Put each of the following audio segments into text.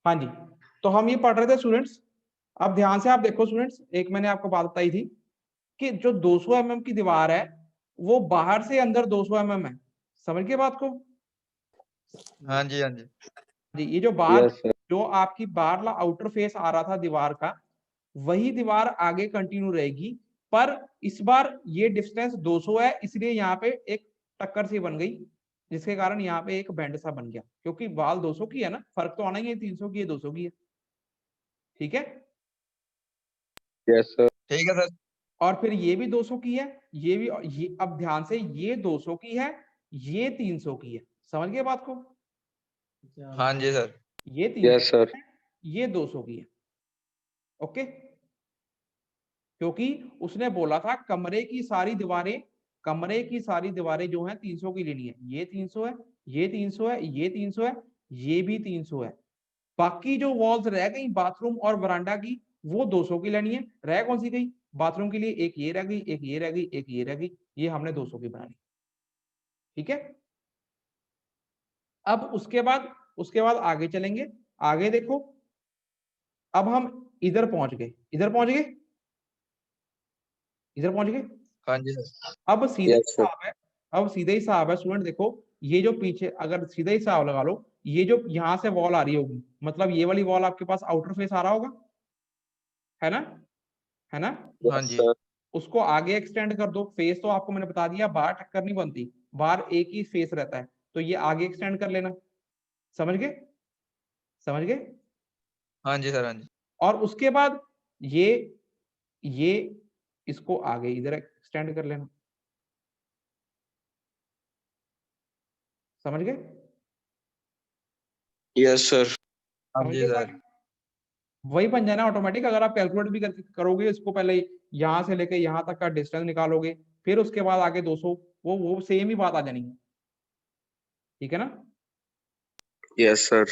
हाँ जी, तो हम ये पढ़ रहे थे स्टूडेंट्स। अब ध्यान से आप देखो स्टूडेंट्स, एक मैंने आपको बात बताई थी कि जो 200 mm की दीवार है वो बाहर से अंदर 200 mm है। समझ गए बात को? हाँ जी, हाँ जी। जी, ये जो बाहर Yes, sir. जो आपकी बाहरला आउटर फेस आ रहा था दीवार का, वही दीवार आगे कंटिन्यू रहेगी, पर इस बार ये डिस्टेंस 200 है, इसलिए यहाँ पे एक टक्कर सी बन गई, जिसके कारण यहाँ पे एक बैंड सा बन गया, क्योंकि वाल 200 की है ना, फर्क तो आना ही है, 300 की है 200 की है। ठीक है, Yes, sir. ठीक है सर। और फिर ये भी 200 की है, ये भी, ये अब ध्यान से, ये 200 की है, ये 300 की है। समझ गए बात को? हाँ जी सर। ये 300 Yes, sir. है, ये 200 की है। ओके, क्योंकि उसने बोला था कमरे की सारी दीवारें, कमरे की सारी दीवारें जो हैं 300 की लेनी है। ये 300 है, ये 300 है, ये 300 है, ये भी 300 है। बाकी जो वॉल्स रह गई बाथरूम और बरांडा की, वो 200 की लेनी है। रह कौन सी गई? बाथरूम के लिए एक ये रह गई, एक ये रह गई, एक ये रह गई, ये हमने 200 की बनानी। ठीक है, अब उसके बाद आगे चलेंगे। आगे देखो, अब हम इधर पहुंच गए, इधर पहुंच गए, इधर पहुंच गए। हाँ जी सर। अब सीधे Yes, sir. हिसाब है, अब सीधे हिसाब है स्टूडेंट। देखो, ये जो पीछे, अगर सीधे हिसाब लगा लो, ये जो यहां से वॉल आ रही होगी, मतलब ये वाली वॉल आपके पास आउटर फेस आ रहा होगा, है ना, है ना? हाँ Yes, जी। sir. उसको आगे एक्सटेंड कर दो। फेस तो आपको मैंने बता दिया, बाहर टक्कर नहीं बनती, बाहर एक ही फेस रहता है, तो ये आगे एक्सटेंड कर लेना। समझ गए? समझ गए? हाँ जी सर। हाँ जी। और उसके बाद ये इसको आगे इधर एक्सटेंड कर लेना। समझ गए? Yes, sir. हाँ समझ जी गए सर। सारे? वही बन जाना ऑटोमेटिक। अगर आप कैलकुलेट भी करोगे इसको, पहले यहां से लेके यहां तक का डिस्टेंस निकालोगे, फिर उसके बाद आगे 200, वो सेम ही बात आ जानी है। ठीक है ना? Yes, sir.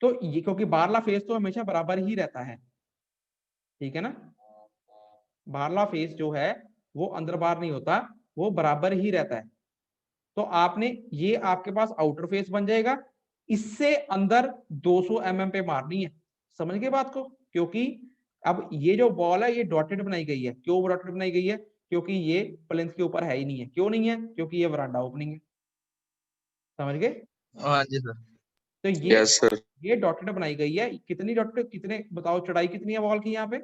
तो ये, क्योंकि बाहरला फेस तो हमेशा बराबर ही रहता है। ठीक है ना? बाहरला फेस जो है वो अंदर बाहर नहीं होता, वो बराबर ही रहता है। तो आपने, ये आपके पास आउटर फेस बन जाएगा, इससे अंदर 200 mm पे मारनी है। समझ गए बात को? क्योंकि अब ये जो बॉल है ये डॉटेड बनाई गई है। क्यों डॉटेड बनाई गई है? क्योंकि ये प्लेन्थ के ऊपर है ही नहीं है। क्यों नहीं है? क्योंकि ये वरांडा ओपनिंग है। समझ गए? हाँ जी सर। तो Yes, sir. ये डॉटेड बनाई गई है। कितनी डॉटेड, कितने बताओ, चौड़ाई कितनी है वॉल की यहाँ पे?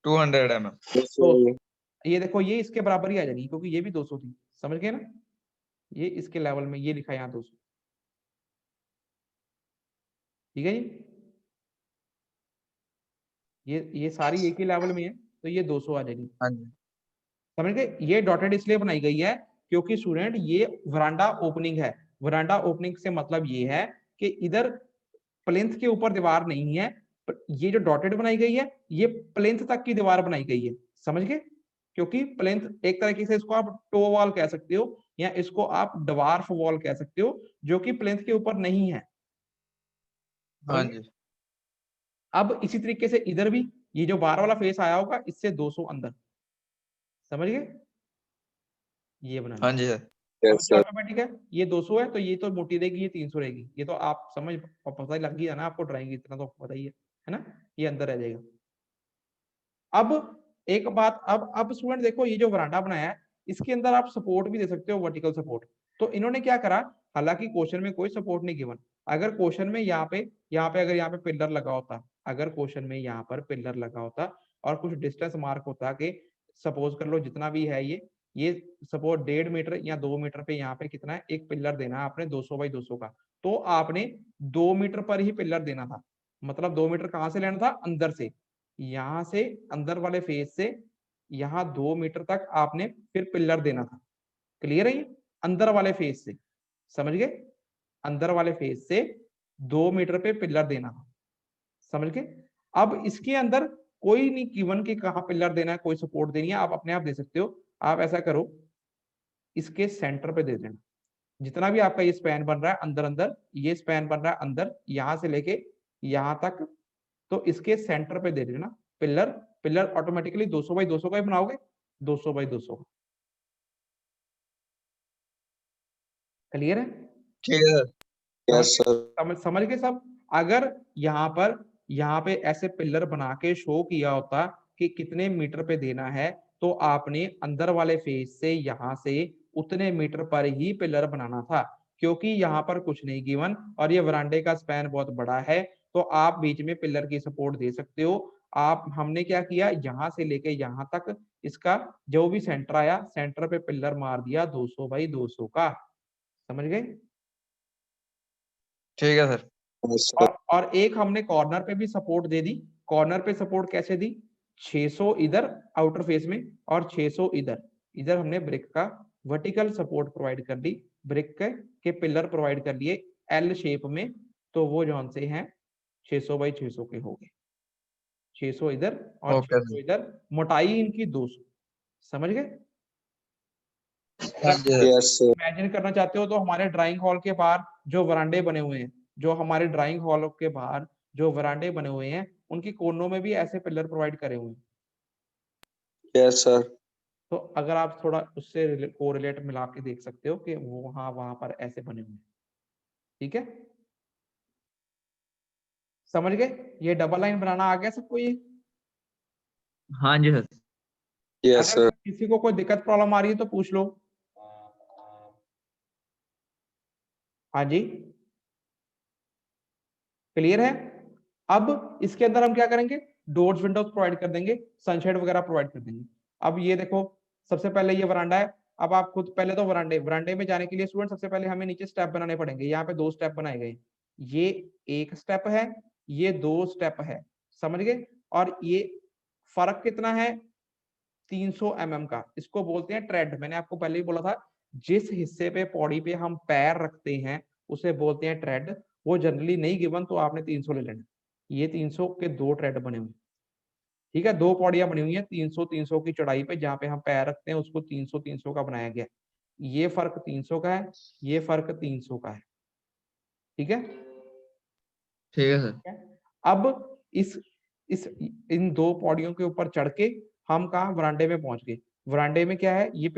200 mm। Yes, तो sir. ये देखो, ये इसके बराबर ही आ जाएगी, क्योंकि ये भी 200 थी। समझ गए ना? ये इसके लेवल में, ये लिखा है यहाँ 200। ठीक है जी, ये सारी एक ही लेवल में है, तो ये 200 आ जाएगी। हाँ जी। समझ गए? ये डॉटेड इसलिए बनाई गई है क्योंकि स्टूडेंट ये वरांडा ओपनिंग है। वरांडा ओपनिंग से मतलब ये है कि इधर प्लिंथ के ऊपर दीवार नहीं है, ये जो डॉटेड बनाई गई है ये प्लिंथ तक की दीवार बनाई गई है। समझ गए? क्योंकि प्लिंथ एक तरीके से इसको आप टो वॉल कह सकते हो, या इसको आप डवार्फ वॉल कह सकते हो, जो कि प्लिंथ के ऊपर नहीं है। हाँ समझ गए? जी। अब इसी तरीके से इधर भी ये जो बाहर वाला फेस आया होगा, इससे 200 अंदर। समझ गए? ये बनाना हाँ है। जी सर। Yes, sir. ऑटोमेटिक है, ये 200 है, तो ये तो मोटी रहेगी, ये 300 रहेगी। ये तो आप समझ, पता ही लग गया ना आपको, ड्राइंग इतना तो पता ही है ना? ये अंदर रह जाएगा। अब एक बात, अब स्टूडेंट देखो, ये जो वरांडा बनाया है, इसके अंदर आप सपोर्ट भी दे सकते हो, वर्टिकल सपोर्ट। तो इन्होंने क्या करा, हालांकि क्वेश्चन में कोई सपोर्ट नहीं गिवन। अगर क्वेश्चन में यहाँ पे अगर यहाँ पे पिलर लगा होता, अगर क्वेश्चन में यहाँ पर पिलर लगा होता और कुछ डिस्टेंस मार्क होता कि सपोज कर लो जितना भी है ये सपोज 1.5 मीटर या 2 मीटर पे, यहाँ पे कितना है, एक पिलर देना है आपने 200 बाई 200 का, तो आपने 2 मीटर पर ही पिलर देना था। मतलब 2 मीटर कहां से लेना था? अंदर से, यहां से अंदर वाले फेस से यहाँ 2 मीटर तक आपने फिर पिलर देना था। क्लियर है? ये अंदर वाले फेस से, समझ गए? अंदर वाले फेस से 2 मीटर पे पिलर देना था। समझ गए? अब इसके अंदर कोई नहीं गिवन कि कहाँ पिलर देना है, कोई सपोर्ट देनी है, आप अपने आप दे सकते हो। आप ऐसा करो, इसके सेंटर पे दे देना। जितना भी आपका ये स्पैन बन रहा है अंदर अंदर, ये स्पैन बन रहा है अंदर, यहां से लेके यहां तक, तो इसके सेंटर पे दे देना पिलर। पिलर ऑटोमेटिकली 200 बाई 200 का ही बनाओगे, 200 बाई 200 का। क्लियर है? ठीक है सर। Yes, sir. समझ गए सब? अगर यहाँ पे ऐसे पिलर बना के शो किया होता कि कितने मीटर पे देना है, तो आपने अंदर वाले फेस से यहाँ से उतने मीटर पर ही पिलर बनाना था, क्योंकि यहाँ पर कुछ नहीं गिवन और ये वरांडे का स्पैन बहुत बड़ा है, तो आप बीच में पिलर की सपोर्ट दे सकते हो। आप हमने क्या किया, यहाँ से लेके यहाँ तक इसका जो भी सेंटर आया, सेंटर पे पिलर मार दिया 200 बाई 200 का। समझ गए? ठीक है सर। Yes, sir. और एक हमने कॉर्नर पे भी सपोर्ट दे दी। कॉर्नर पे सपोर्ट कैसे दी? 600 इधर आउटर फेस में और 600 इधर। इधर हमने ब्रिक का वर्टिकल सपोर्ट प्रोवाइड कर दी, ब्रिक के पिलर प्रोवाइड कर लिए एल शेप में, तो वो जौन से हैं 600 बाई 600 के हो गए। 600 इधर और ओके 600 इधर, मोटाई इनकी 200। समझ गए? हाँ जी सर। Yes, sir. इमेजिन करना चाहते हो तो हमारे ड्राइंग हॉल के बाहर जो वरांडे बने हुए हैं, जो हमारे ड्राइंग हॉल के बाहर जो वरांडे बने हुए हैं, उनकी कोनों में भी ऐसे पिलर प्रोवाइड करे हुए हैं। Yes, sir. तो अगर आप थोड़ा उससे कोरिलेट मिला के देख सकते हो कि वो वहां पर ऐसे बने हुए हैं। ठीक है, समझ गए? ये डबल लाइन बनाना आ गया सबको ये? हाँ जी सर। Yes, अगर sir. किसी को कोई दिक्कत प्रॉब्लम आ रही है तो पूछ लो। हाँ जी, क्लियर है? अब इसके अंदर हम क्या करेंगे, डोर्स विंडोज प्रोवाइड कर देंगे, सनशेड वगैरह प्रोवाइड कर देंगे। अब ये देखो, सबसे पहले ये वरांडा है। अब आप खुद पहले तो वरांडे में जाने के लिए स्टूडेंट सबसे पहले हमें नीचे स्टेप बनाने पड़ेंगे। यहाँ पे 2 स्टेप बनाए गए, ये एक स्टेप है, ये 2 स्टेप है। समझ गए? और ये फर्क कितना है? 300 mm का। इसको बोलते हैं ट्रेड। मैंने आपको पहले ही बोला था, जिस हिस्से पे पौड़ी पे हम पैर रखते हैं उसे बोलते हैं ट्रेड। वो जनरली नहीं गिवन, तो आपने 300 ले लेना। ये 300 के 2 ट्रेड बने हुए, ठीक है, 2 पौड़ियां बनी हुई है 300 300 की चौड़ाई पे, जहां पे हम पैर रखते हैं उसको 300 300 का बनाया गया। ये फर्क 300 का है, ये फर्क 300 का है। ठीक है? ठीक है सर। अब इन 2 पौड़ियों के ऊपर चढ़ के हम कहा, वरांडे में पहुंच गए। वरांडे में क्या है, ये